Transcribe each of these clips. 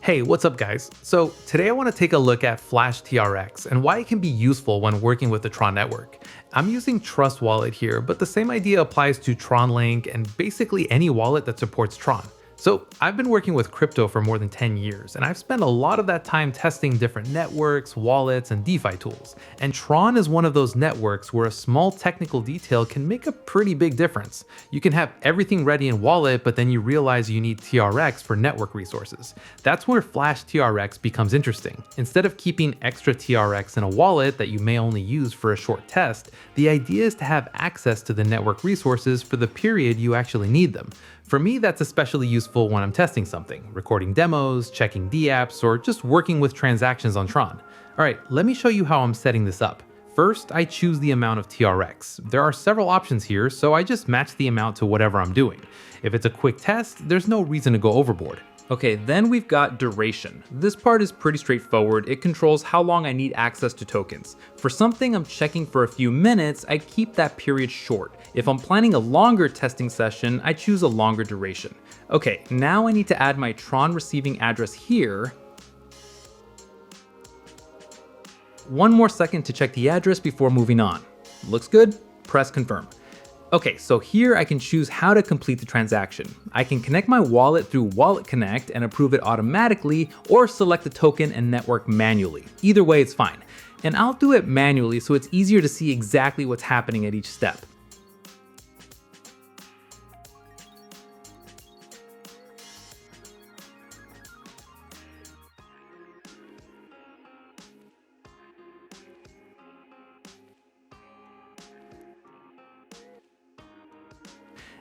Hey, what's up guys? So today I want to take a look at Flash TRX and why it can be useful when working with the Tron network. I'm using Trust Wallet here, but the same idea applies to Tron Link and basically any wallet that supports Tron. So I've been working with crypto for more than 10 years, and I've spent a lot of that time testing different networks, wallets, and DeFi tools. And Tron is one of those networks where a small technical detail can make a pretty big difference. You can have everything ready in wallet, but then you realize you need TRX for network resources. That's where Flash TRX becomes interesting. Instead of keeping extra TRX in a wallet that you may only use for a short test, the idea is to have access to the network resources for the period you actually need them. For me, that's especially useful when I'm testing something, recording demos, checking dApps, or just working with transactions on Tron. Alright, let me show you how I'm setting this up. First, I choose the amount of TRX. There are several options here, so I just match the amount to whatever I'm doing. If it's a quick test, there's no reason to go overboard. Okay, then we've got duration. This part is pretty straightforward. It controls how long I need access to tokens. For something I'm checking for a few minutes, I keep that period short. If I'm planning a longer testing session, I choose a longer duration. Okay, now I need to add my Tron receiving address here. One more second to check the address before moving on. Looks good? Press confirm. Okay, so here I can choose how to complete the transaction. I can connect my wallet through WalletConnect and approve it automatically, or select the token and network manually. Either way, it's fine. And I'll do it manually so it's easier to see exactly what's happening at each step.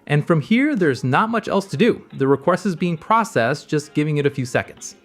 And from here, there's not much else to do. The request is being processed, just giving it a few seconds.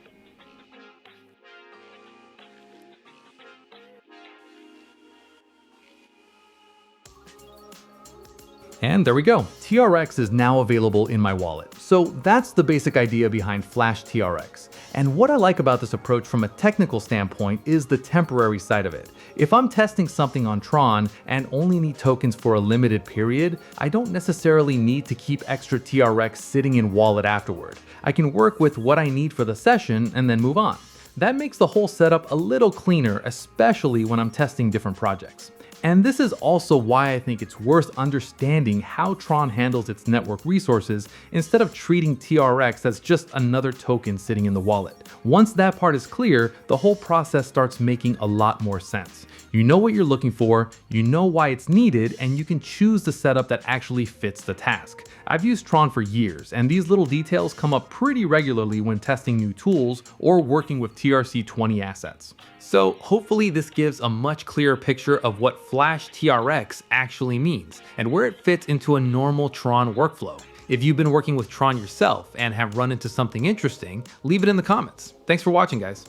And there we go. TRX is now available in my wallet. So that's the basic idea behind Flash TRX. And what I like about this approach from a technical standpoint is the temporary side of it. If I'm testing something on Tron and only need tokens for a limited period, I don't necessarily need to keep extra TRX sitting in wallet afterward. I can work with what I need for the session and then move on. That makes the whole setup a little cleaner, especially when I'm testing different projects. And this is also why I think it's worth understanding how Tron handles its network resources instead of treating TRX as just another token sitting in the wallet. Once that part is clear, the whole process starts making a lot more sense. You know what you're looking for, you know why it's needed, and you can choose the setup that actually fits the task. I've used Tron for years, and these little details come up pretty regularly when testing new tools or working with TRC20 assets. So hopefully this gives a much clearer picture of what Flash TRX actually means and where it fits into a normal Tron workflow. If you've been working with Tron yourself and have run into something interesting, leave it in the comments. Thanks for watching, guys.